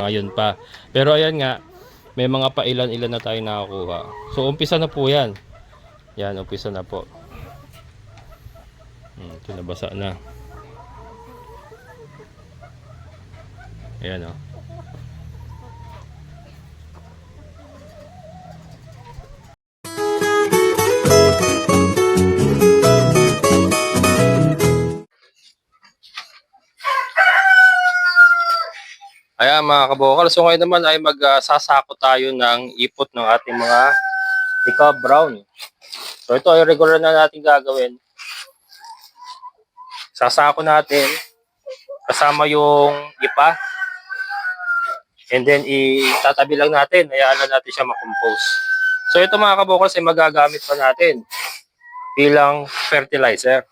Ngayon pa. Pero ayan nga, may mga pailan-ilan na tayo nakakuha. So umpisa na po yan. Yan, umpisa na po. Ito nabasa na. Ayan o. Ayan mga kabokal, so ngayon naman ay magsasako tayo ng ipot ng ating mga decaf brown. So ito ay regular na natin gagawin. Sasako natin kasama yung ipa. And then itatabi lang natin, hayaan lang natin siya makompose. So ito mga kabokal ay magagamit pa natin bilang fertilizer.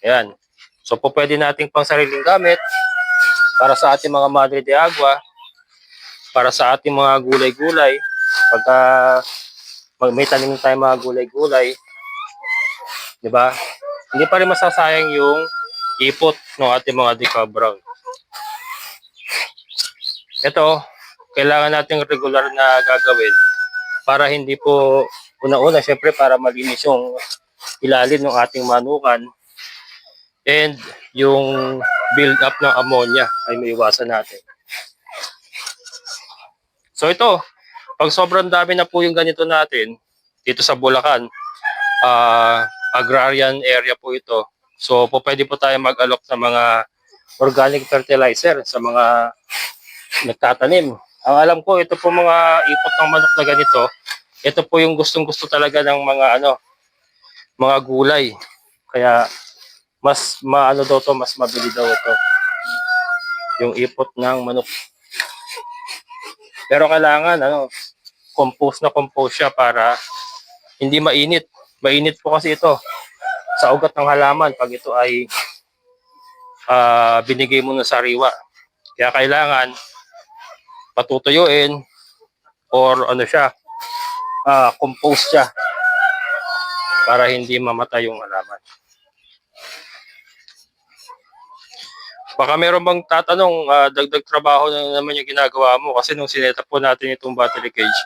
Ayan. So po pwede nating pang sariling gamit para sa ating mga madre de agua, para sa ating mga gulay-gulay. Pagka may tanim tayo mga gulay-gulay, di ba? Hindi pa rin masasayang yung ipot ng ating mga decaf brown. Ito, kailangan nating regular na gagawin para hindi po una-una, syempre para malinis yung ilalim ng ating manukan and yung build up ng ammonia ay maiwasan natin. So ito, pag sobrang dami na po yung ganito natin dito sa Bulacan, agrarian area po ito. So po pwede po tayo mag-alok ng mga organic fertilizer sa mga nagtatanim. Ang alam ko, ito po mga ipot ng manok na ganito, ito po yung gustong-gusto talaga ng mga gulay. Kaya mas maano daw to, mas mabili daw ito. Yung ipot ng manok. Pero kailangan compose siya para hindi mainit. Mainit po kasi ito sa ugat ng halaman pag ito ay binigay mo na sariwa. Kaya kailangan patutuyuin or compose siya para hindi mamatay yung halaman. Baka meron bang tatanong, dagdag trabaho na naman yung ginagawa mo kasi nung sineta po natin itong battery cage,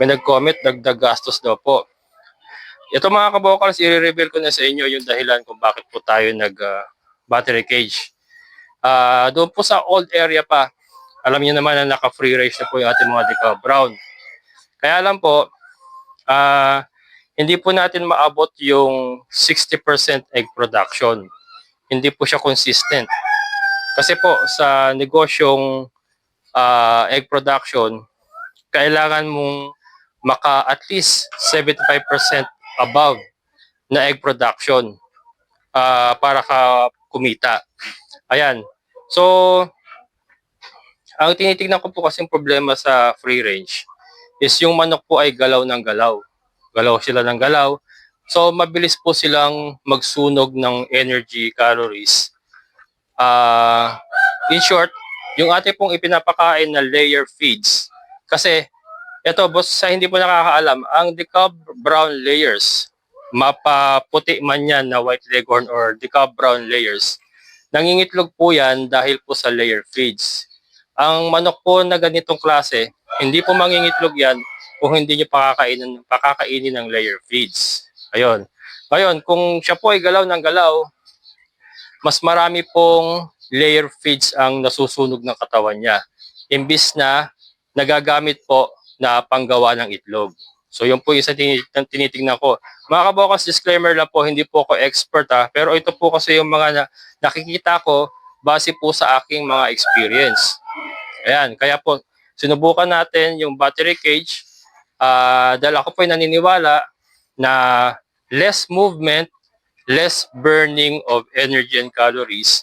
may nag-comment, dagdag gastos daw po. Ito mga kabokals, i-reveal ko na sa inyo yung dahilan kung bakit po tayo battery cage. Doon po sa old area pa, alam niyo naman na naka-free range na po yung ating mga decaf brown. Kaya lang po, hindi po natin maabot yung 60% egg production. Hindi po siya consistent. Kasi po sa negosyong egg production, kailangan mong at least 75% above na egg production para ka kumita. Ayan. So, ang tinitignan ko po kasing problema sa free range is yung manok po ay galaw ng galaw. Galaw sila ng galaw. So, mabilis po silang magsunog ng energy calories. In short, yung ating pong ipinapakain na layer feeds. Kasi, ito boss, sa hindi po nakakaalam, ang decaf brown layers, mapaputi man yan na white leghorn or decaf brown layers, nangingitlog po yan dahil po sa layer feeds. Ang manok po na ganitong klase, hindi po mangingitlog yan kung hindi nyo pakakainin ng layer feeds. Ayun. Ngayon, kung siya po ay galaw ng galaw, mas marami pong layer feeds ang nasusunog ng katawan niya. Imbis na nagagamit po na panggawa ng itlog. So yun po yung isa tinitingnan ko. Mga kabokas, disclaimer lang po, hindi po ako expert pero ito po kasi yung mga nakikita ko base po sa aking mga experience. Ayan, kaya po sinubukan natin yung battery cage dahil ako po ay naniniwala na less movement, less burning of energy and calories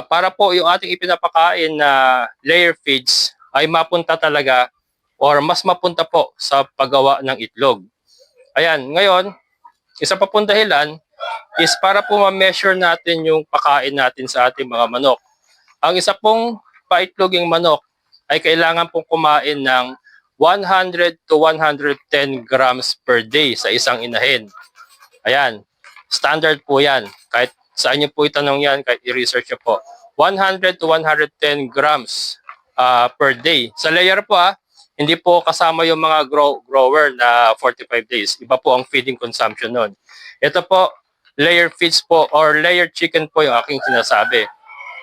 para po yung ating ipinapakain na layer feeds ay mapunta talaga or mas mapunta po sa paggawa ng itlog. Ayan, ngayon, isa pa pong dahilan is para po ma-measure natin yung pakain natin sa ating mga manok. Ang isa pong paitloging manok ay kailangan pong kumain ng 100 to 110 grams per day sa isang inahin. Ayan, standard po yan. Kahit saan nyo po itanong yan, kahit i-research nyo po. 100 to 110 grams per day. Sa layer po hindi po kasama yung mga grower na 45 days. Iba po ang feeding consumption nun. Ito po, layer feeds po or layer chicken po yung aking sinasabi.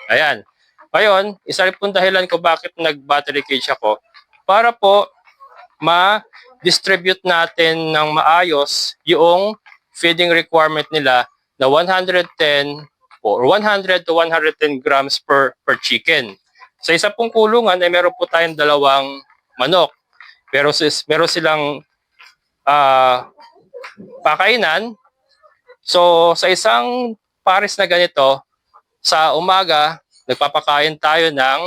Ayan. Ngayon, isa rin pong dahilan ko bakit nag-battery cage ako para po ma-distribute natin ng maayos yung feeding requirement nila na 110 or 100 to 110 grams per chicken. Sa isa pong kulungan ay meron po tayong dalawang manok. Pero meron silang pakainan. So sa isang pares na ganito, sa umaga, nagpapakain tayo ng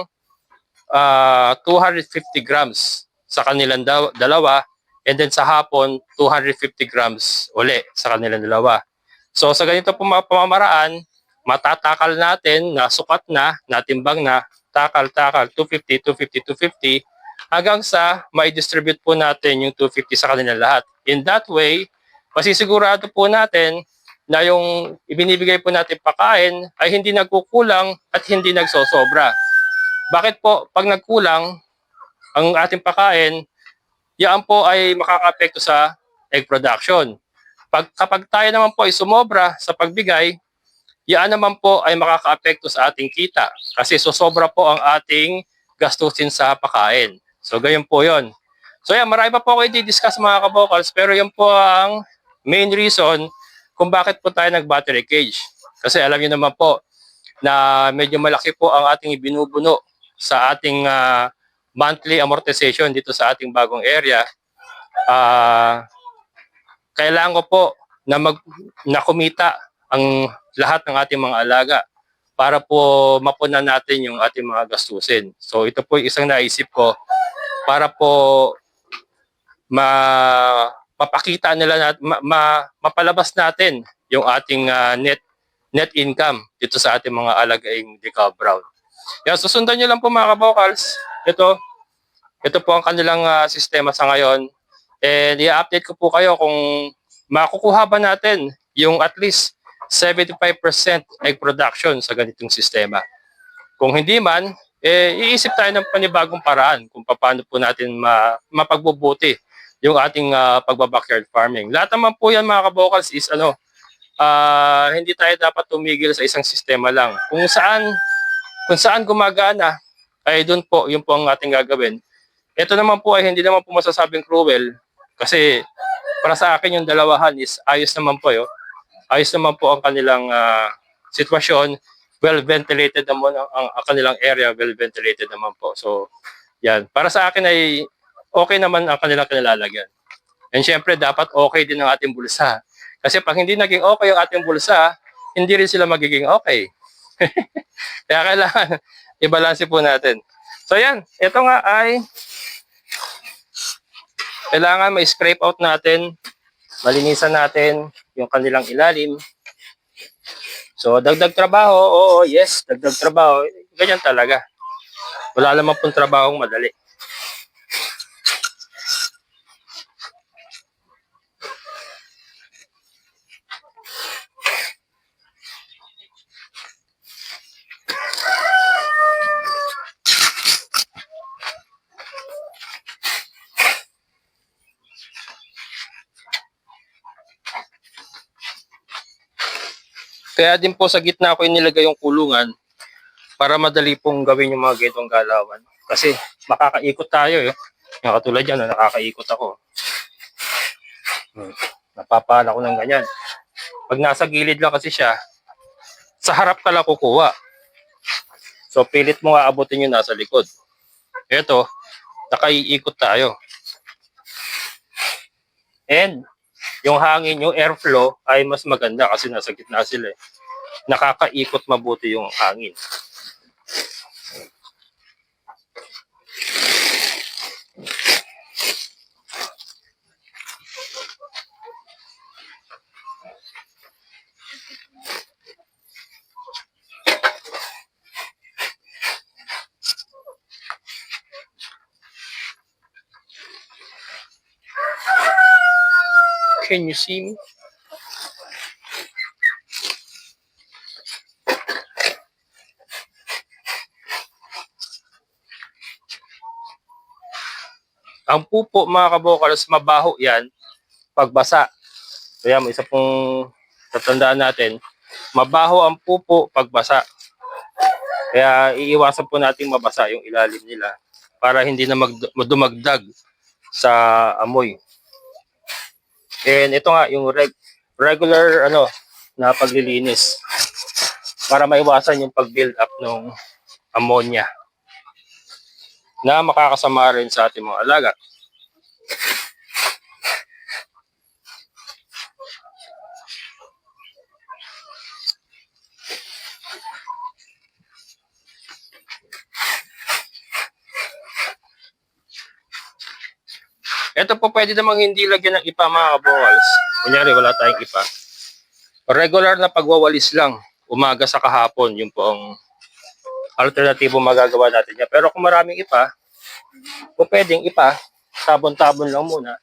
250 grams sa kanilang dalawa, and then sa hapon 250 grams uli sa kanilang dalawa. So sa ganito po pamamaraan, matatakal natin na sukat na, natimbang na, takal 250 250 hanggang sa mai-distribute po natin yung 250 sa kanila lahat. In that way, masisigurado po natin na yung ibinibigay po natin pagkain ay hindi nagkukulang at hindi nagsosobra. Bakit po pag nagkulang ang ating pagkain, yan po ay makakaapekto sa egg production. Kapag tayo naman po ay sumobra sa pagbigay, yan naman po ay makakaapekto sa ating kita kasi sosobra po ang ating gastusin sa pagkain. So gayon po yon. So yan, marami pa po ako i-discuss mga kabokals, pero yan po ang main reason kung bakit po tayo nag-battery cage. Kasi alam niyo naman po na medyo malaki po ang ating ibinubuno sa ating monthly amortization dito sa ating bagong area. Kailangan ko po na kumita ang lahat ng ating mga alaga para po mapunan natin yung ating mga gastusin. So ito po isang naisip ko para po mapakita nila mapalabas natin yung ating net income dito sa ating mga alagaing decal brown. Yan, susundan nyo lang po mga kabokals. Ito po ang kanilang sistema sa ngayon. And i-update ko po kayo kung makukuha ba natin yung at least 75% egg production sa ganitong sistema. Kung hindi man, iisip tayo ng panibagong paraan kung paano po natin mapagbubuti yung ating pagba-backyard farming. Lahat naman po yan mga kabokals is hindi tayo dapat tumigil sa isang sistema lang. Kung saan gumagana, ay doon po, yun po ang ating gagawin. Ito naman po ay hindi naman po masasabing cruel kasi para sa akin yung dalawahan is ayos naman po yun. Ayos naman po ang kanilang sitwasyon. Well ventilated naman ang kanilang area, well ventilated naman po. So, yan. Para sa akin ay okay naman ang kanilang kinalalagyan. And syempre, dapat okay din ang ating bulsa. Kasi pag hindi naging okay ang ating bulsa, hindi rin sila magiging okay. Kaya kailangan i-balance po natin. So yan, ito nga ay kailangan ma-scrape out natin, malinisan natin yung kanilang ilalim. So dagdag trabaho, oo, yes, dagdag trabaho. Ganyan talaga. Wala naman pong trabahong madali. Kaya din po sa gitna ko inilagay yung kulungan para madali pong gawin yung mga ganitong galawan. Kasi makakaikot tayo eh. Yung katulad yan, nakakaikot ako. Napapala ko ng ganyan. Pag nasa gilid lang kasi siya, sa harap ka lang kukuha. So pilit mo nga abutin yung nasa likod. Ito, nakaiikot tayo. And yung hangin, yung airflow ay mas maganda kasi nasa gitna sila eh. Nakakaikot mabuti yung hangin. Can you see me? Ang pupo mga kabokals, mabaho yan pagbasa. Kaya may isa pong tatandaan natin, mabaho ang pupo pagbasa. Kaya iiwasan po natin mabasa yung ilalim nila para hindi na dumagdag sa amoy. And ito nga yung regular na paglilinis para maiwasan yung pag-build up ng ammonia na makakasama rin sa ating mga alaga. Ito po pwede namang hindi lagyan ng ipa mga kabokals. Kunyari wala tayong ipa. Regular na pagwawalis lang. Umaga sa kahapon. Yung po ang alternatibo magagawa natin niya. Pero kung maraming ipa, po pwedeng ipa, tabon-tabon lang muna.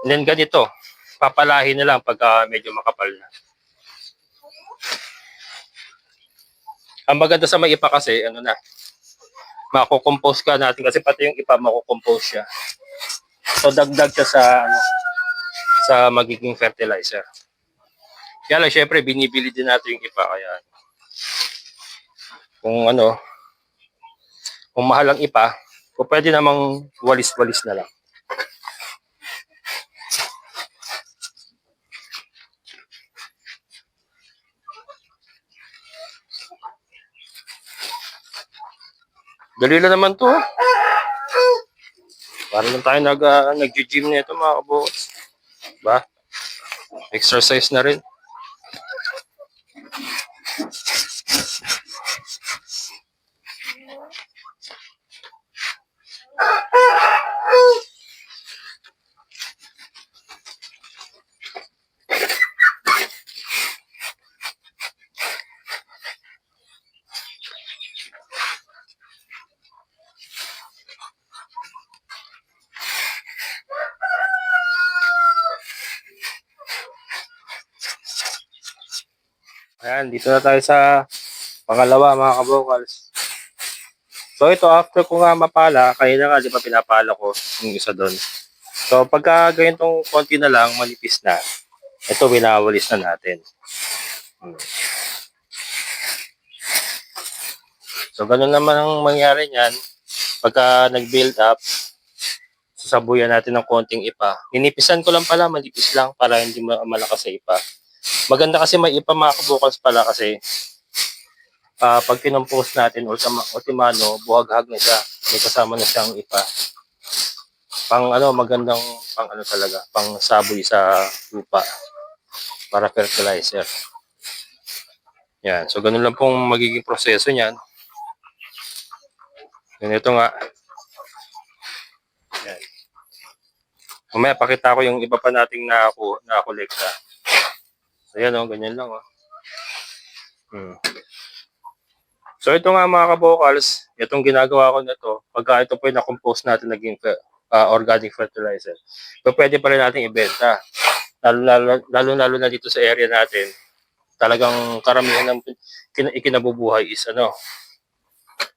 And then ganito, papalahin na lang pagka medyo makapal na. Ang maganda sa may ipa kasi, makukompose ka natin kasi pati yung ipa makukompose siya. So dagdag siya sa magiging fertilizer. Kaya lang syempre binibili din natin yung ipa kaya kung mahal ang ipa, kung pwede namang walis-walis na lang. Dali lang naman to. Para lang tayo nag-gym nito mga kabokals. Ba? Exercise na rin. Ayan, dito na tayo sa pangalawa mga kabokals. So ito, after ko nga mapala, kanina nga di ba pinapala ko yung isa doon. So pagka ganitong konti na lang, manipis na, ito winawalis na natin. So ganun naman ang mangyari niyan, pagka nag-build up, sasabuyan natin ng konting ipa. Inipisan ko lang pala, manipis lang para hindi malakas sa ipa. Maganda kasi may ipa mga kabokals pala kasi pag kinompose natin ultimano, buhaghag na siya. May kasama na siyang ipa. Magandang talaga, pang saboy sa lupa para fertilizer. Yan, so ganun lang pong magiging proseso niyan. Ganito nga. Yan. Mamaya pakita ko yung iba pa nating nakakolekta. So yan ganyan lang So ito nga mga kabokals, itong ginagawa ko na to, pagka ito po yung na-compose natin naging organic fertilizer. So pwede pa rin natin ibenta. Lalo na dito sa area natin, talagang karamihan ng ikinabubuhay is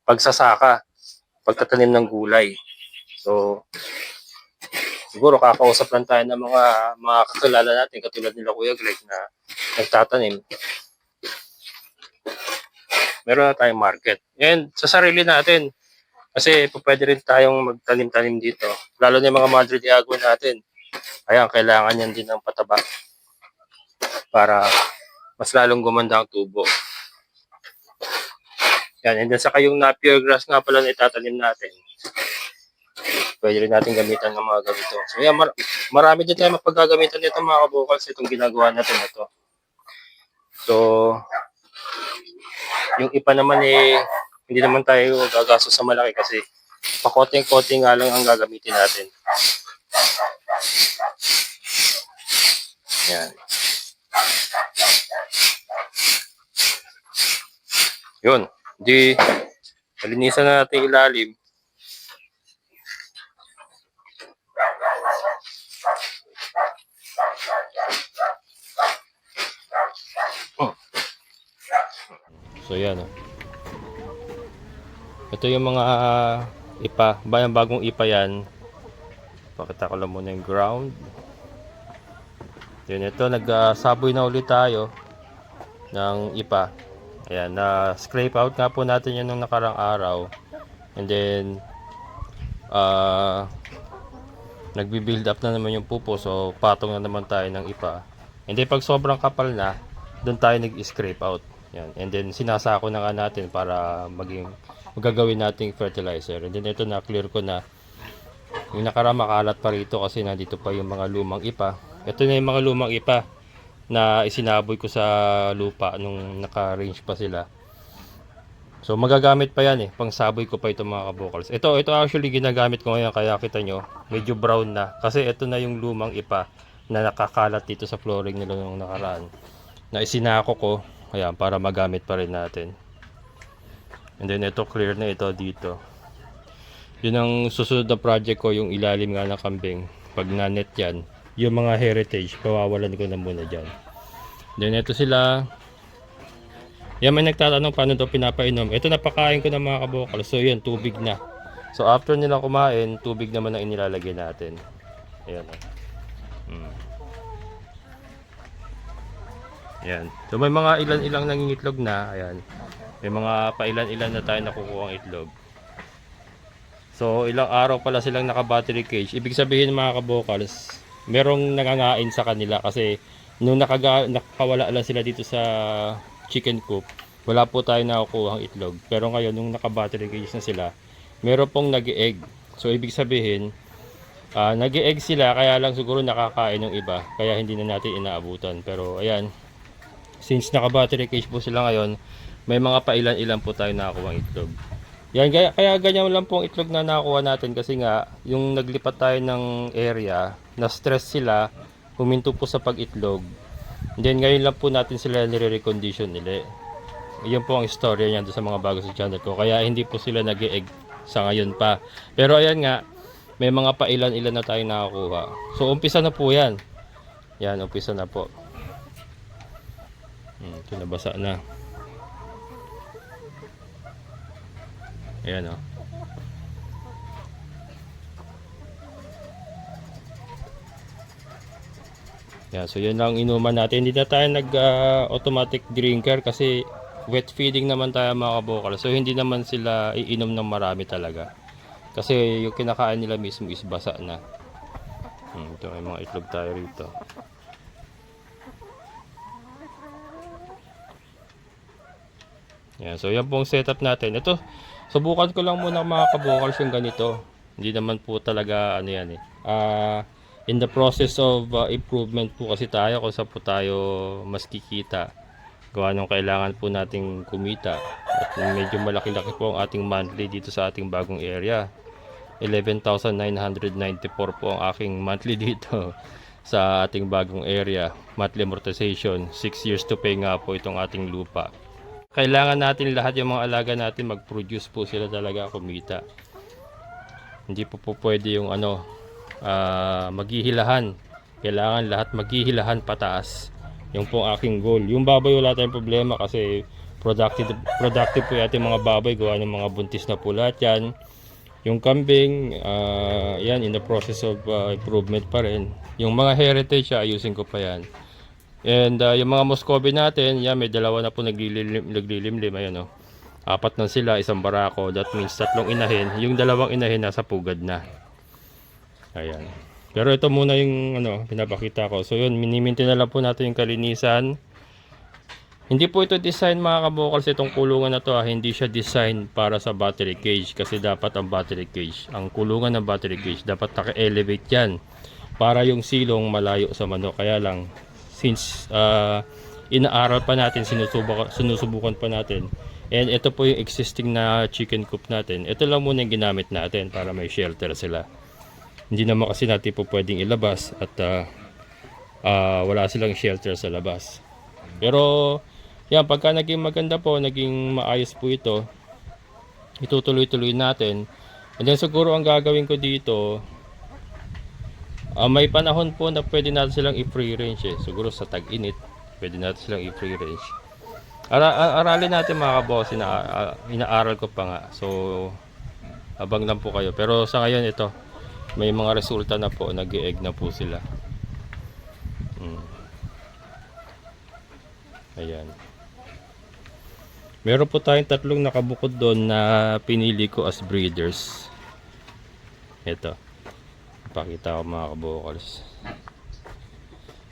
pagsasaka, pagtatanim ng gulay. So siguro kakausap lang tayo ng mga kakilala natin katulad nila Kuya Greg na nagtatanim. Meron na tayong market. And sa sarili natin, kasi pwede rin tayong magtanim-tanim dito. Lalo na yung mga Madre de Agua natin. Ayan, kailangan yan din ng pataba para mas lalong gumanda ang tubo. Yan, and then saka yung Napier grass nga pala na itatanim natin. Pwede rin natin gamitan ng mga ganito. So yan, marami din tayo mapaggagamitan nito mga kabokals, itong ginagawa natin ito. So, yung ipa naman hindi naman tayo gagastos sa malaki kasi pakoting-koting nga lang ang gagamitin natin. Yan. Yun. Di, malinisan na natin ilalim. So yan Ito yung mga ipa, bagong ipa yan. Pakita ko lang muna yung ground. Then ito, nagsaboy na ulit tayo ng ipa. Ayan, na-scrape out nga po natin yun nung nakarang araw. And then, nagbi-build up na naman yung pupo. So, patong na naman tayo ng ipa. And then, pag sobrang kapal na, doon tayo nag-scrape out. Yan. And then, sinasako na nga natin para magagawin nating fertilizer. And then, ito na, clear ko na. Yung nakarang makalat pa rito kasi nandito pa yung mga lumang ipa. Ito na yung mga lumang ipa na isinaboy ko sa lupa nung naka-range pa sila. So, magagamit pa yan pang saboy ko pa itong mga kabokals. Ito actually ginagamit ko ngayon, kaya kita nyo, medyo brown na. Kasi ito na yung lumang ipa na nakakalat dito sa flooring nila nung nakaraan. Na isinako ko, ayan, para magamit pa rin natin. And then ito, clear na ito dito. Yun ang susunod na project ko, yung ilalim nga ng kambing. Pag na-net yan, yung mga heritage, pawawalan ko na muna dyan. Then ito sila. Yan, may nagtatanong paano daw pinapainom. Ito, napakain ko ng mga kabokal. So yun, tubig na. So after nila kumain, tubig naman ang inilalagay natin. Ayan. Ayan. So may mga ilan-ilang nangingitlog na. Ayan. May mga pailan-ilan na tayo nakukuha ang itlog. So ilang araw pala silang naka-battery cage. Ibig sabihin mga kabokals, merong nangangain sa kanila kasi nung nakawala lang sila dito sa chicken coop, wala po tayo nakukuha ang itlog. Pero ngayon nung naka-battery cage na sila, meron pong nag-egg. So ibig sabihin, nag-egg sila kaya lang siguro nakakain ng iba. Kaya hindi na natin inaabutan. Pero ayan, since naka-battery cage po sila ngayon, may mga pailan-ilan po tayo nakakuha ang itlog. Yan, kaya ganyan lang pong itlog na nakuha natin kasi nga yung naglipat tayo ng area, na-stress sila, huminto po sa pag-itlog. Then ngayon lang po natin sila nire-recondition nila. Yun po ang istorya niyan sa mga bago sa channel ko. Kaya hindi po sila nag-e-egg sa ngayon pa. Pero ayan nga, may mga pailan-ilan na tayo nakakuha. So umpisa na po yan. Yan, umpisa na po. Ito nabasa na. Ayan o. Yan, so yun lang inuman natin. Hindi na tayo nag-automatic drinker kasi wet feeding naman tayo mga kabokal. So hindi naman sila iinom ng marami talaga. Kasi yung kinakain nila mismo is basa na. Ito may mga itlog tayo rito. Yan, so yan pong setup natin. Ito, subukan ko lang muna mga kabokals yung ganito. Hindi naman po talaga ano yan in the process of improvement po kasi tayo kung saan po tayo mas kikita. Gawa nung kailangan po nating kumita. At medyo malaki-laki po ang ating monthly dito sa ating bagong area. 11,994 po ang aking monthly dito sa ating bagong area. Monthly amortization. 6 years to pay nga po itong ating lupa. Kailangan natin lahat yung mga alaga natin mag-produce po sila talaga kumita. Hindi po pwede yung maghihilahan. Kailangan lahat maghihilahan pataas. Yung po aking goal. Yung baboy wala tayong problema kasi productive po yung mga baboy. Gawa ng mga buntis na po lahat yan. Yung kambing, yan in the process of improvement pa rin. Yung mga heritage, ayusin ko pa yan. And yung mga Muscovy natin, yan, may dalawa na po naglilimlim. Ayan, 4 na sila, isang barako. That means 3 inahin. Yung 2 inahin nasa pugad na. Ayan. Pero ito muna yung pinapakita ko. So yun, minimaintain na lang po natin yung kalinisan. Hindi po ito design mga kabokals, itong kulungan na to hindi siya design para sa battery cage. Kasi dapat ang battery cage, ang kulungan ng battery cage, dapat naka-elevate yan. Para yung silong malayo sa manok. Kaya lang, since inaaral pa natin, sinusubukan pa natin. And ito po yung existing na chicken coop natin. Ito lang muna yung ginamit natin para may shelter sila. Hindi naman kasi natin po pwedeng ilabas at wala silang shelter sa labas. Pero yan, pagka naging maganda po, naging maayos po ito, itutuloy-tuloy natin. And then siguro ang gagawin ko dito, may panahon po na pwede natin silang i-free range siguro sa tag-init, pwede natin silang i-free range. Aralin natin mga kaboss, inaaral ko pa nga. So abang lang po kayo. Pero sa ngayon ito, may mga resulta na po, nag-e-egg na po sila. Ayan. Meron po tayong tatlong nakabukod doon na pinili ko as breeders. Ito. Pakita ko mga kabukals.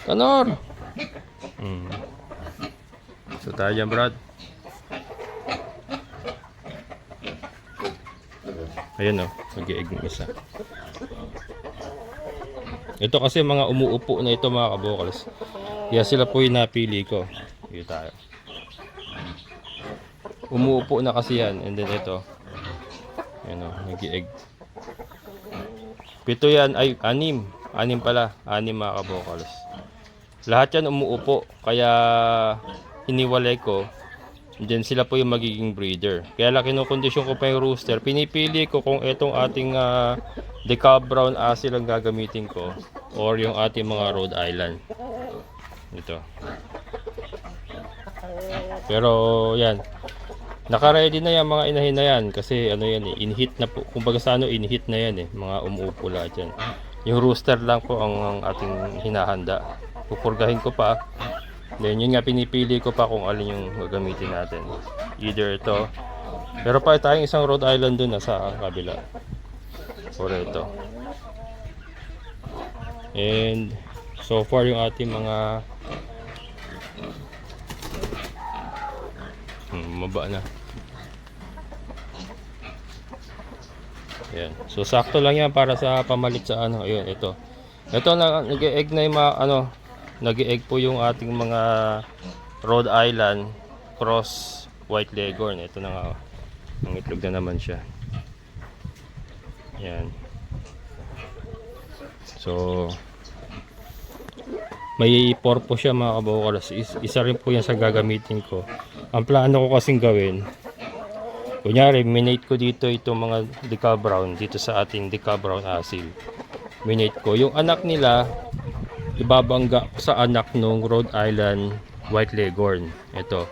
Tanor! So tayo dyan, Brad. Ayan o, mag-i-egg ng isa. Ito kasi mga umuupo na ito mga kabukals. Kaya sila po yung napili ko. Dito tayo. Umuupo na kasi yan. And then ito. Ayan o, nag-i-egg. 7 yan, ay 6. 6 pala, 6 mga kabukals. Lahat yan umuupo. Kaya hiniwalay ko. And then sila po yung magiging breeder. Kaya lang kinukondisyon ko pa yung rooster. Pinipili ko kung itong ating DeKalb Brown Asil ang gagamitin ko or yung ating mga Rhode Island. Ito. Pero yan. Naka-ready na yan mga inahin na yan kasi ano yan eh, in-heat na po. Kumbaga sa ano, in-heat na yan eh, mga umuupo lahat yan. Yung rooster lang po ang ating hinahanda. Pupurgahin ko pa. Then yun nga pinipili ko pa kung alin yung gagamitin natin. Either ito. Pero pa tayong isang Rhode Island dun sa kabila. Or ito. And so far yung ating mga maba na. Ayan. So sakto lang yan para sa pamalit sa ano. Ayun, ito. Ito na nag-e-egg na yung mga ano, nag-e-egg po yung ating mga Rhode Island cross white leghorn. Ito na nga. Ang itlog na naman siya. Ayan. So may purpose siya mga kabukals. Isa rin po yan sa gagamitin ko. Ang plano ko kasing gawin, kunyari minate ko dito itong mga DeKalb Brown dito sa ating DeKalb Brown Asil. Minate ko yung anak nila, ibabangga sa anak ng Rhode Island white leghorn. Ito,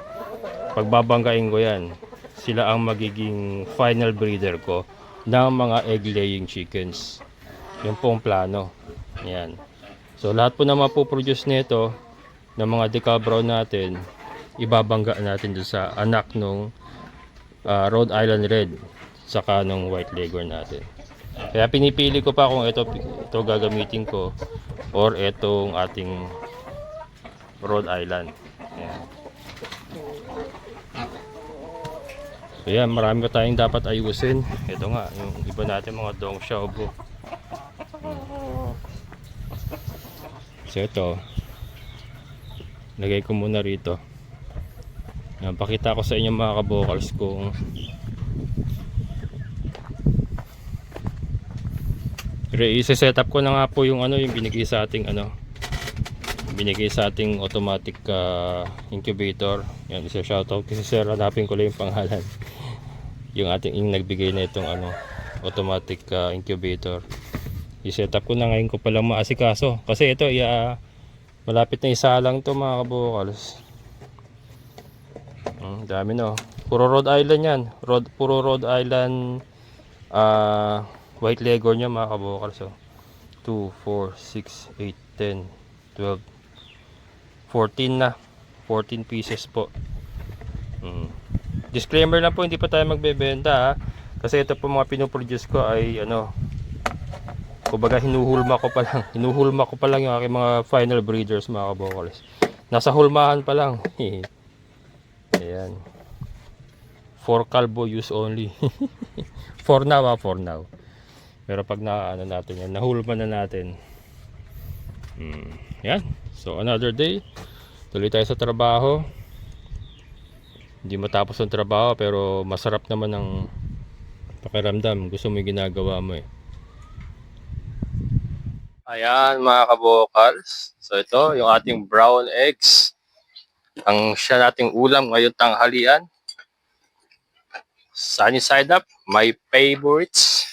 pagbabanggain ko yan, sila ang magiging final breeder ko ng mga egg laying chickens. Yung pong plano. Yan. So lahat po na mapoproduce nito ng mga DeKalb Brown natin, ibabangga natin dun sa anak ng Rhode Island Red saka ng white leghorn natin. Kaya pinipili ko pa kung ito gagamitin ko or itong ating Rhode Island. Ayan. So yan, marami pa tayong dapat ayusin. Ito nga, yung iba natin mga Dong Xiaobo. So ito, lagay ko muna rito. Pakita ko sa inyo mga kabukals kung i-set up ko na nga po yung ano, yung binigay sa ating ano, binigay sa ating automatic incubator. Yan, isa shoutout kasi sir, hanapin ko lang yung pangalan. Yung ating nagbigay na itong ano, automatic incubator. I-set up ko na ngayon ko palang maasikaso kasi ito malapit na isa lang to mga kabukals. Dami no. Puro Rhode Island yan. Puro Rhode Island white leghorn niya mga kabukals. So 2, 4, 6, 8, 10, 12, 14 na. 14 pieces po. Disclaimer lang po, hindi pa tayo magbebenta kasi ito po mga pinoproduce ko ay ano, kumbaga hinuhulma ko pa lang yung aking mga final breeders mga kabukals. Nasa hulmahan pa lang. Ayan. For kalbo use only. For now for now. Pero pag ano natin yan, nahulma na natin. Yan. So another day. Tuloy tayo sa trabaho. Hindi matapos ang trabaho pero masarap naman ang pakiramdam. Gusto mo yung ginagawa mo eh. Ayan mga kabukals. So ito yung ating brown eggs. Ang siya nating ulam ngayong tanghalian. Sunny side up, my favorites.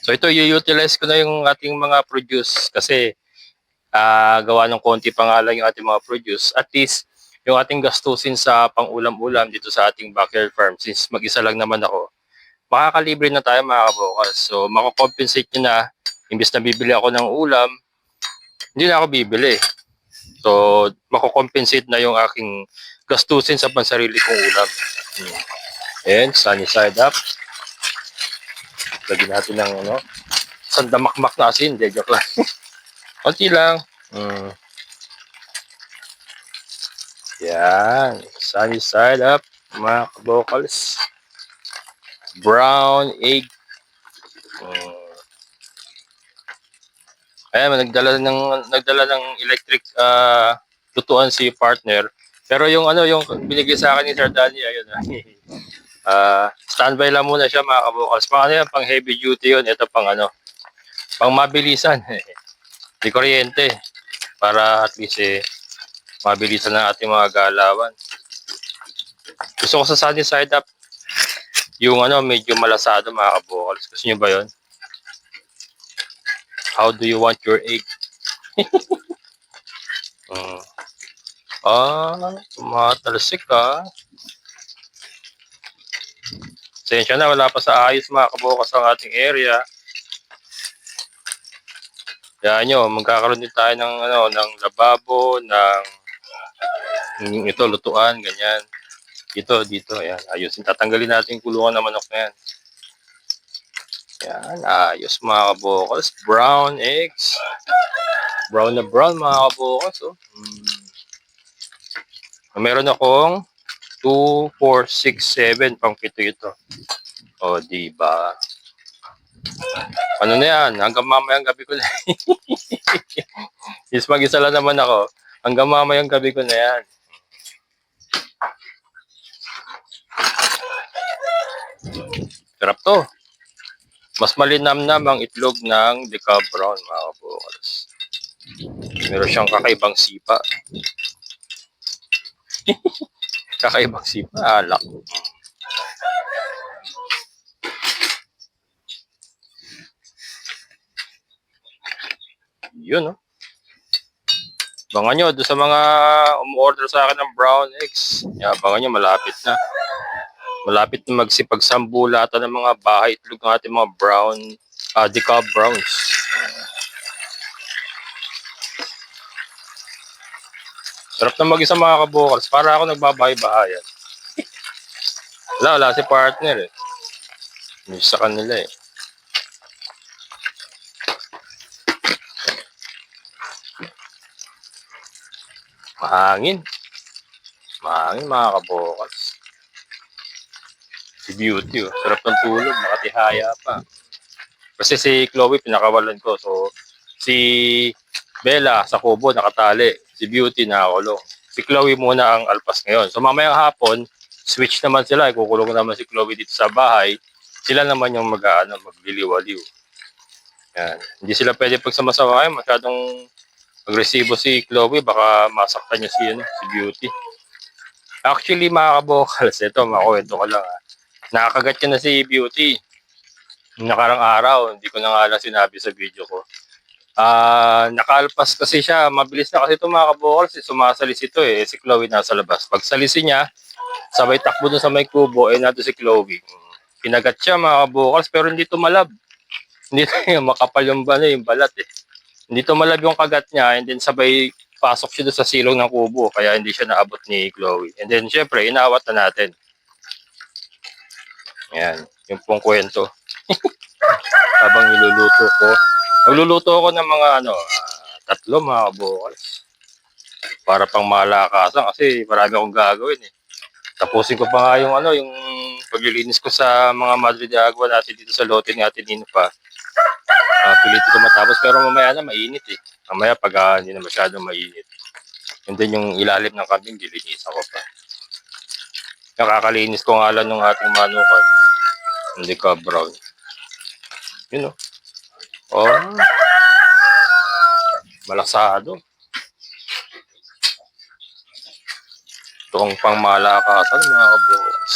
So ito i-utilize ko na yung ating mga produce kasi gawa ng konti pa nga lang yung ating mga produce. At least yung ating gastusin sa pang-ulam-ulam dito sa ating backyard farm since mag-isa lang naman ako. makakalibre na tayo mga kabukas. So, makakompensate nyo na, imbis na bibili ako ng ulam, hindi na ako bibili. So, makakompensate na yung aking gastusin sa pansarili kong ulam. And sunny side up. Lagyan natin ng sandamakmak na asin. Hindi, joke lang. Konti lang. Yan. Sunny side up, mga kabokals. Brown egg. Ayan, nagdala ng electric lutuan si partner. Pero yung yung binigay sa akin ni Sir Danny, ayun. Standby lang muna siya mga kabukals. Pang yan, pang heavy duty yun. Ito pang pang mabilisan. Di kuryente. Para at least mabilisan ng ating mga galawan. Gusto ko sa sunny side up yung medyo malasado mga kabukals. Gusto nyo ba yun? How do you want your egg? Tumatalsik ka. Sensya na, wala pa sa ayos mga kabukas ang ating area. Yan nyo, magkakaroon din tayo ng ng lababo, ng ito, lutuan, ganyan. Dito, ayan. Ayusin, tatanggalin natin yung kulungan ng manok na yan. Yan, ayos mga kabukas. Brown eggs. Brown na brown mga kabukas. Meron akong 2, 4, 6, 7 pang pito ito. Diba? Ano na yan? Hanggang mamayang gabi ko na. Is mag-isa lang naman ako. Hanggang mamayang gabi ko na yan. Sarap to. Mas malinamnam ang itlog ng decaf brown mga kabukas. Meron siyang kakaibang sipa. Kakaibang sipa. Alak. Yun, Abangan nyo, doon sa mga umorder sa akin ng brown eggs. Abangan nyo, malapit na. Malapit na magsipagsambulatan ng mga bahay itlog ng ating mga brown, decaf browns. Sarap na mag-isa mga kabukals. Para ako nagbabahay-bahayan. Wala si partner Hindi sa kanila Mahangin. Mahangin mga kabukals. Si Beauty, sarap ng tulog, nakatihaya pa. Kasi si Chloe pinakawalan ko. So, si Bella sa kubo nakatali. Si Beauty nakakulong. Si Chloe muna ang alpas ngayon. So, mamayang hapon, switch naman sila. Kukulong naman si Chloe dito sa bahay. Sila naman yung magliliwaliw. Yan. Hindi sila pwede pagsama-sama kayo. Masyadong agresibo si Chloe. Baka masaktan niya si Beauty. Actually, mga kabokals, ito, makuwento ko lang nakakagat niya na si Beauty. Nakarang araw, hindi ko na nga lang sinabi sa video ko. Nakalpas kasi siya, mabilis na kasi ito mga kabokals, sumasalis ito si Chloe nasa labas. Pag salisi niya, sabay takbo dun sa may kubo, nato si Chloe. Pinagat siya mga kabokals, pero hindi tumalab. Hindi makapal yung balat Hindi tumalab yung kagat niya, and then sabay pasok siya doon sa silong ng kubo, kaya hindi siya naabot ni Chloe. And then syempre, inaawat na natin. Yan, yung pong kwento. Habang niluluto ko. Nagluluto ako ng mga 3 mga kabukals. Para pang malakasan kasi marami akong gagawin Tapusin ko pa nga yung paglilinis ko sa mga Madre de Agua natin dito sa lote ni Ate Nino pa. Pilit ko matapos pero mamaya na mainit Mamaya pag hindi na masyadong mainit. And then yung ilalim ng kambing, dilinisan ko pa. Nakakalinis ko nga lang ng ating manukan. Hindi ka brown. Yun malasado. Ito ang pangmalakasan mga kabukas.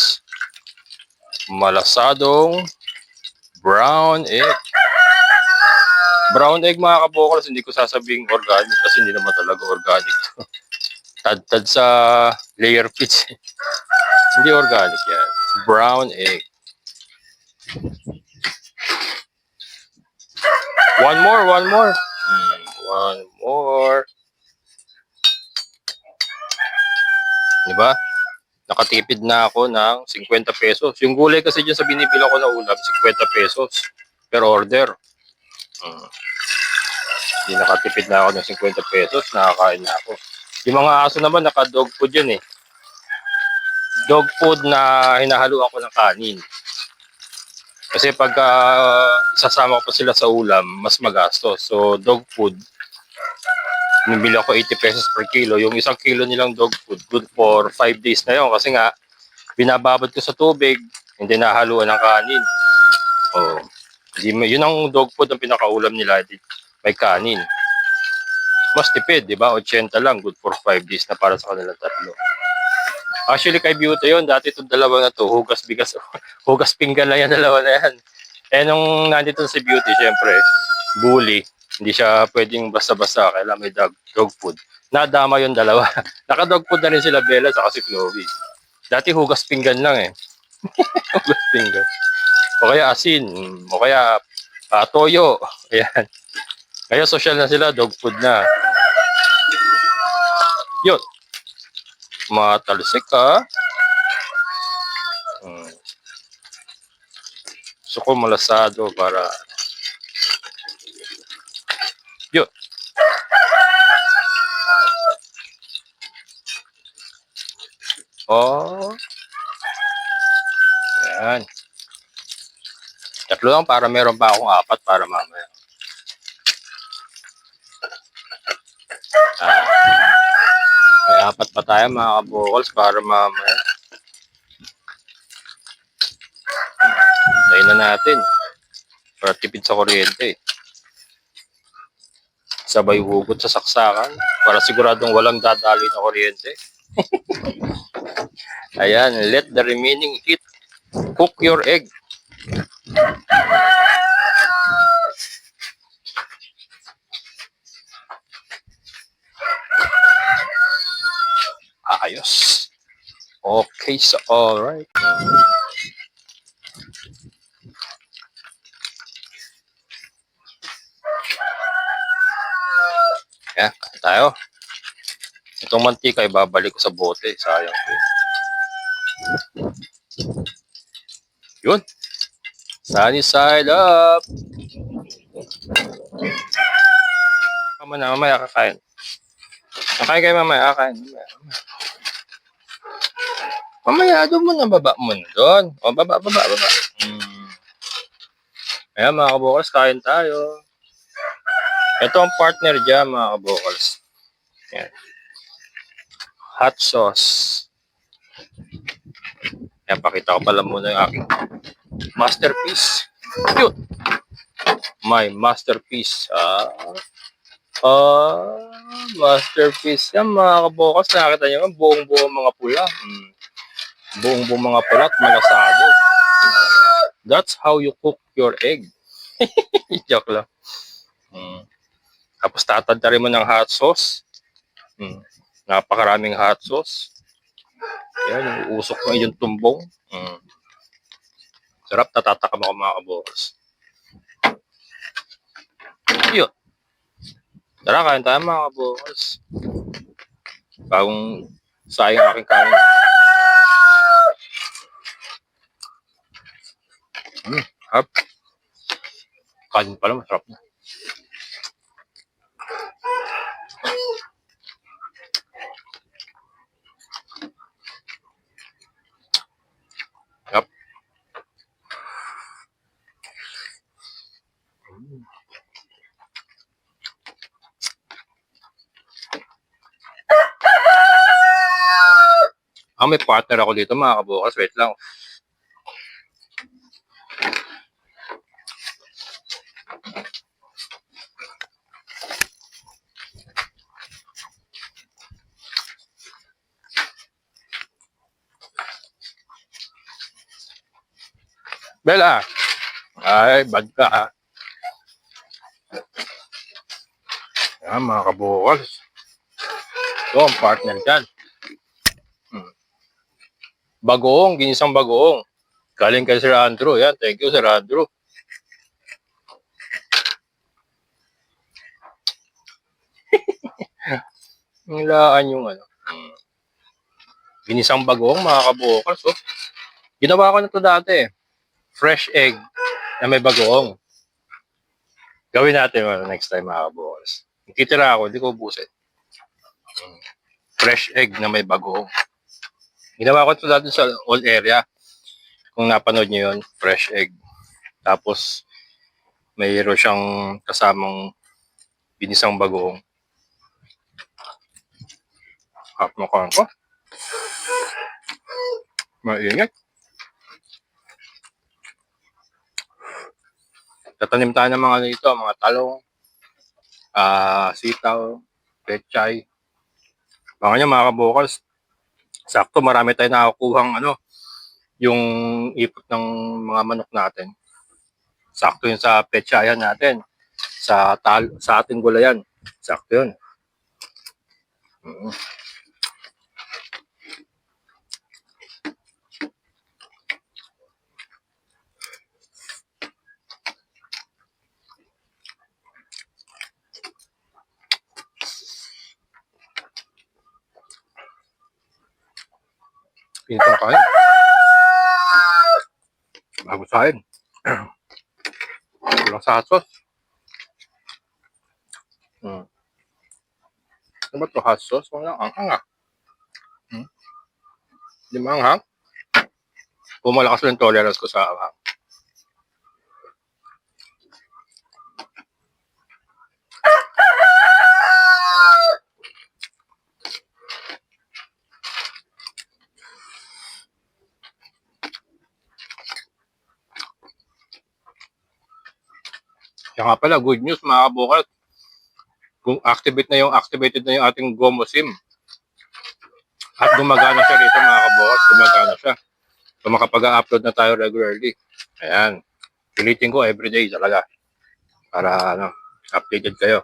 Malasadong brown egg. Brown egg mga kabukas, hindi ko sasabing organic kasi hindi naman talaga organic. Tad-tad sa layer feeds. Hindi organic yan. Brown egg. One more, one more. One more. Diba? Nakatipid na ako ng 50 pesos. Yung gulay kasi dyan sa binibila ko na ulam, 50 pesos per order. Hindi nakatipid na ako ng 50 pesos, nakakain na ako. Yung mga aso naman, naka-dog food yun eh. Dog food na hinahaluan ko ng kanin. Kasi pagka isasama ko pa sila sa ulam, mas magastos. So, dog food, bumibili ako 80 pesos per kilo. Yung isang kilo nilang dog food, good for 5 days na yun. Kasi nga, binababad ko sa tubig, hindi nahaluan ng kanin. Oh, yun ang dog food ang pinakaulam nila. May kanin. Mas tipid, di ba? 80 lang, good for 5 days na para sa kanilang tatlo. Actually, kay Beauty yun, dati itong dalawa na to, hugas bigas, hugas pinggan lang yan, dalawa na yan. Eh, nung nandito si Beauty, syempre, bully, hindi siya pwedeng basta-basta, kailangan may dog food. Nadama yung dalawa. Naka-dog food na rin sila Bella sa si Chloe. Dati hugas pinggan lang eh. Hugas pinggan. O kaya asin, o kaya toyo. Ayan. Kaya social na sila, dog food na. Yun. Matalsik ka. Gusto ko malasado para yun. Oh. Yan. Tatlo lang para meron pa akong apat para mamaya. May apat pa tayo mga kabukals para mamaya. Tayo na natin. Para tipid sa kuryente. Sabay hugot sa saksakan. Para siguradong walang dadali na kuryente. Ayan. Let the remaining heat cook your egg. Ayos. Okay, so alright. Yan, tayo. Itong mantika ibabalik ko sa bote. Sayang ko. Yun. Sunny side up. Mamaya kakain. Kakain kayo mamaya. Kakain. Mamaya doon mo na baba mo doon. O baba. Ayan mga kabukals, kain tayo. Ito ang partner dyan mga kabukals. Ayan. Hot sauce. Ayan, pakita ko pala muna yung aking masterpiece. Yun. My masterpiece. Masterpiece. Yan mga kabukals. Nakakita nyo yung buong-buong mga pula. Buong-buong mga pula at malasado. That's how you cook your egg. Joke lang. Tapos tatadtarin mo ng hot sauce. Napakaraming hot sauce. Yan, uusok mo yung tumbong. Sarap, tatatakam ako mga kabukals. Yun. Tara, kain tayo mga kabukals. Bagong sayang aking kain. Harap. Kain pala, masarap na. Yep. May partner ako dito mga kabukals. Wait lang. Bella! Ay, bad ka. Yan mga kabukals. Ito ang partner dyan. Bagoong, ginisang bagoong. Galing kay Sir Andrew. Yan, thank you, Sir Andrew. Nilaan yung ano. Ginisang bagong mga kabukals. Oh. Ginawa ko na to dati. Fresh egg na may bagoong. Gawin natin next time mga kabukals. Titira ako, hindi ko ubusin. Fresh egg na may bagoong. Ginawa ko to dati sa all area. Kung napanood nyo yun, fresh egg. Tapos, mayroon siyang kasamang binisang bagoong. Kapmakan ko. Maingat. Tatanim tayo ng mga ito, mga talong, sitaw, pechay. Baka nyo mga kabukals, sakto marami tayo nakakuhang yung ipot ng mga manok natin. Sakto yun sa pechayan natin. Sa ating gulayan. Sakto yun. Pinitong kain. Bago sa akin. Kulang sa hot sauce. Ano ba ito? Hot sauce? Walang anghang Hindi maanghang. Pumalakas lang tolerance ko sa anghang. Kaya nga pala, good news mga kabukal. Kung activated na yung ating Gomo SIM. At gumagana siya rito mga kabukal. Gumagana siya. So makapag-upload na tayo regularly. Ayan. Pilitin ko everyday talaga. Para updated kayo.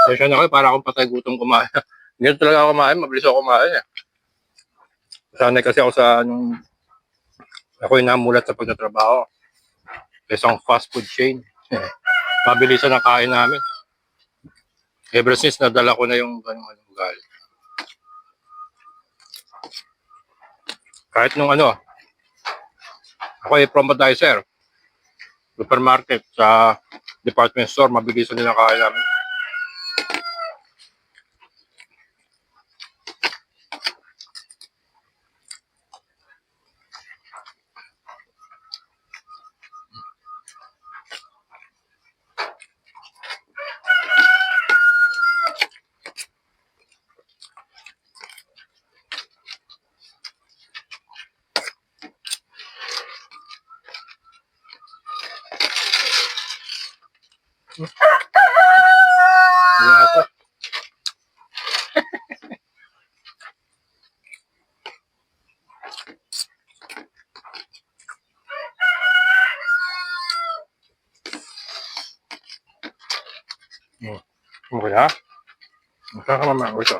Pasensya na kayo, para akong patay gutom kumain. Ganyan talaga ako kumain, mabilis ako kumain eh. Sanay kasi ako sa ako yung namulat sa pagtatrabaho. Isang fast food chain. Mabilisan ang kain namin. Ever since nadala ko na yung ganun ugali. Kahit nung ako ay promodizer. Supermarket sa department store, mabilisan nila kain namin. Okay na? Magkakamama ko ito.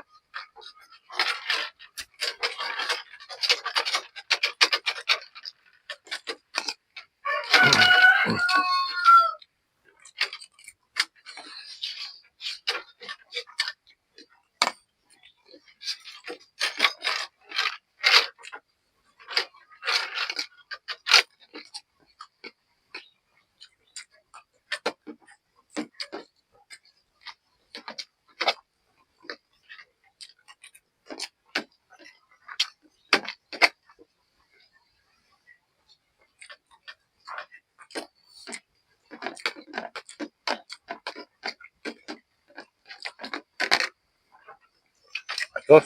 Hot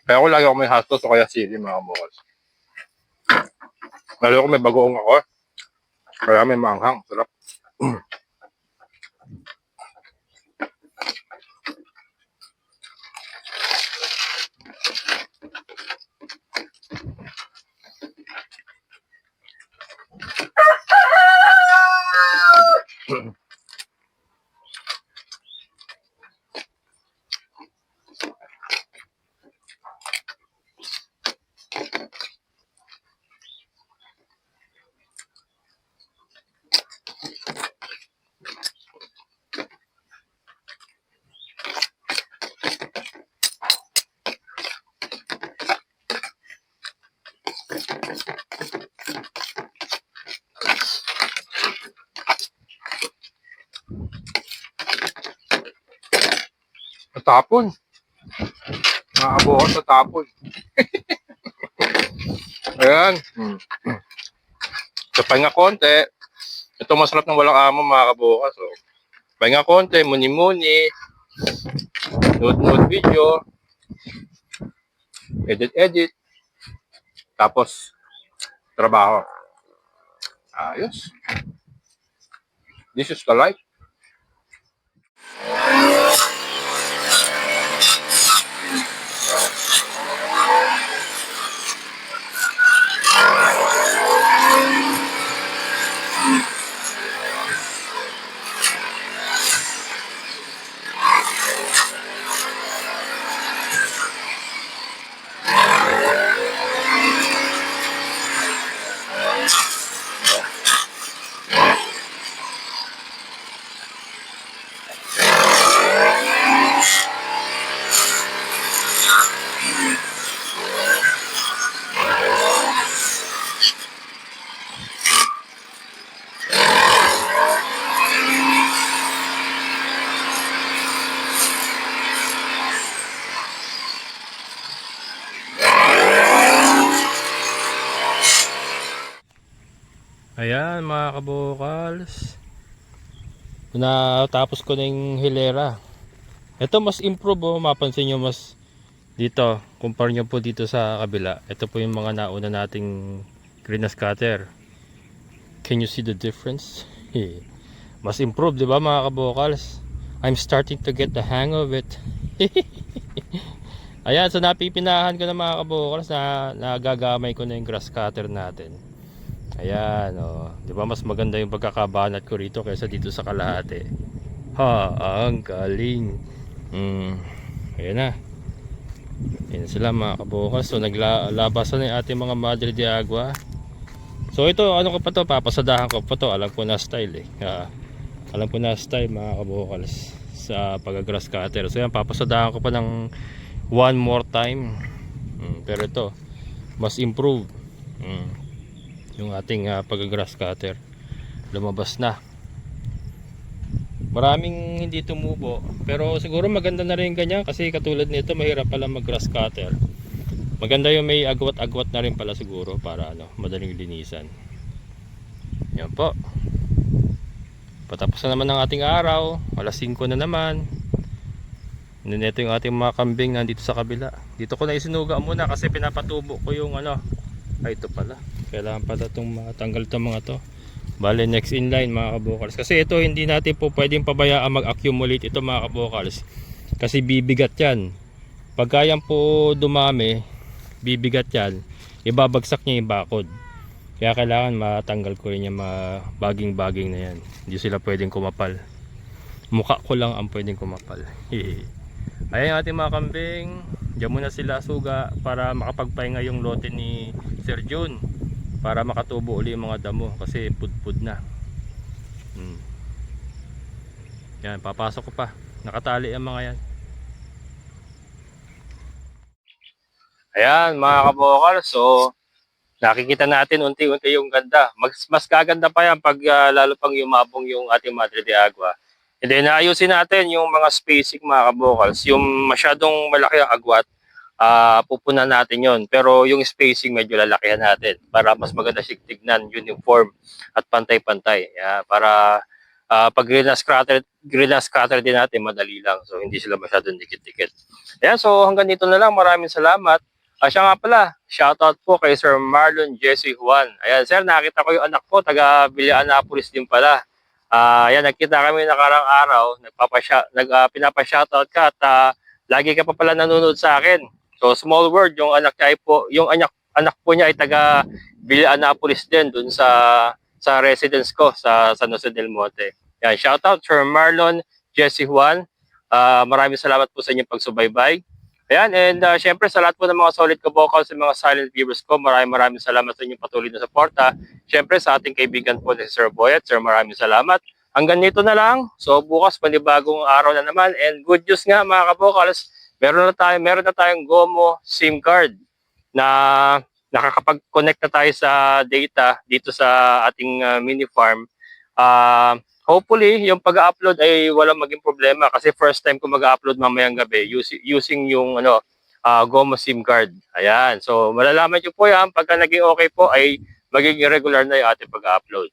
Kaya ako lagi ako may hot sauce o kaya sili mga kabukal. Lalo ko may bagoong ako. Kaya may maanghang. Sarap. Natapon. Nakabukas sa tapon. Ayan. So, pahinga konti. Ito masarap ng walang amo mga kabukas. So, pahinga konti, muni-muni. Note video. Edit. Tapos, trabaho. Ayos. This is the life. Ayan mga kabukals. Natapos ko na yung hilera. Ito mas improve oh. Mapansin nyo mas dito. Compare nyo po dito sa kabila. Ito po yung mga nauna nating green scatter. Can you see the difference? Mas improve, di ba mga kabukals? I'm starting to get the hang of it. Ayan, so napipinahan ko na mga kabukals na nagagamay ko na yung grass cutter natin. Ayan, oh. Di ba mas maganda yung pagkakabanat ko rito kaysa dito sa kalahati. Ha, ang galing. Ayan na. Ayan sila mga kabukas. So naglabasan na yung ating mga Madre de Agua. So ito, ano ko pa to? Papasadahan ko pa to. Alam ko na style eh. Alam ko na style mga kabukals sa pag-grass cutter. So yan, papasadahan ko pa ng one more time. Pero ito, mas improve. Yung ating pag-grass cutter lumabas na. Maraming hindi tumubo, pero siguro maganda na rin ganyan kasi katulad nito mahirap pala mag-grass cutter. Maganda yung may agwat-agwat na rin pala siguro para madaling linisan. Yan po. Patapos na naman ng ating araw, alas 5 na naman. Ito yung ating mga kambing nandito sa kabila. Dito ko na isinuga muna kasi pinapatubo ko yung ay ito pala. Kailangan pala itong matanggal itong mga to. Bale next in line mga kabukals. Kasi ito hindi natin po pwedeng pabayaan mag-accumulate ito mga kabukals. Kasi bibigat yan. Pagka yan po dumami, bibigat yan, ibabagsak niya yung bakod. Kaya kailangan matanggal ko rin yung mga baging-baging na yan. Hindi sila pwedeng kumapal. Mukha ko lang ang pwedeng kumapal. Ayan yung ating mga kambing. Diyan muna sila suga para makapagpahinga yung lote ni Sir June. Para makatubo uli yung mga damo kasi pudpud na. Yan, papasok ko pa. Nakatali ang mga yan. Ayan mga kabokal. So nakikita natin unti-unti yung ganda. Mas gaganda pa yan pag lalo pang yumabong yung ating Madre de Agua. And then naayusin natin yung mga spacing mga kabokals. Yung masyadong malaki ang agwat, pupunan natin yon. Pero yung spacing medyo lalakihan natin para mas maganda siya tignan, uniform at pantay-pantay. Para pag greenhouse cutter din natin, madali lang. So hindi sila masyadong dikit-dikit. Ayan, so hanggang dito na lang. Maraming salamat. Siya nga pala, shoutout po kay Sir Marlon Jesse Juan. Ayan, sir, nakita ko yung anak ko, taga Villa Anapolis din pala. Ayan, nagkita kami nakarang araw, pinapa-shoutout ka at lagi ka pa pala nanonood sa akin. So, small world, yung anak po niya ay taga Villa Anapolis din, dun sa residence ko, sa San Jose del Monte. Ayan, shoutout Sir Marlon Jesse Juan. Maraming salamat po sa inyong pagsubaybay. Ayan, and syempre sa lahat po ng mga solid kabokals sa mga silent viewers ko, maraming salamat sa inyong patuloy na suporta. Syempre sa ating kaibigan po na si Sir Boyet, Sir, maraming salamat. Hanggang nito na lang. So bukas panibagong araw na naman, and good news nga mga kabokals, meron na tayong GOMO SIM card na nakakapag-connect na tayo sa data dito sa ating mini farm. hopefully yung pag-upload ay walang maging problema kasi first time ko mag-upload mamayang gabi using yung Gomo SIM card. Ayan. So malalaman niyo po yan pagka naging okay po ay magiging regular na yung ating pag-upload.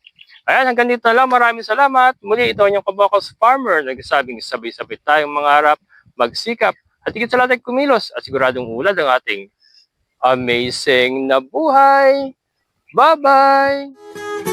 Ayan, hanggang dito na lang. Maraming salamat. Muli, ito ang inyong Kabokals Farmer. Nagsasabing sabay-sabay tayong mangarap, magsikap, at higit sa lahat ay kumilos at siguradong ulad ang ating amazing na buhay. Bye-bye!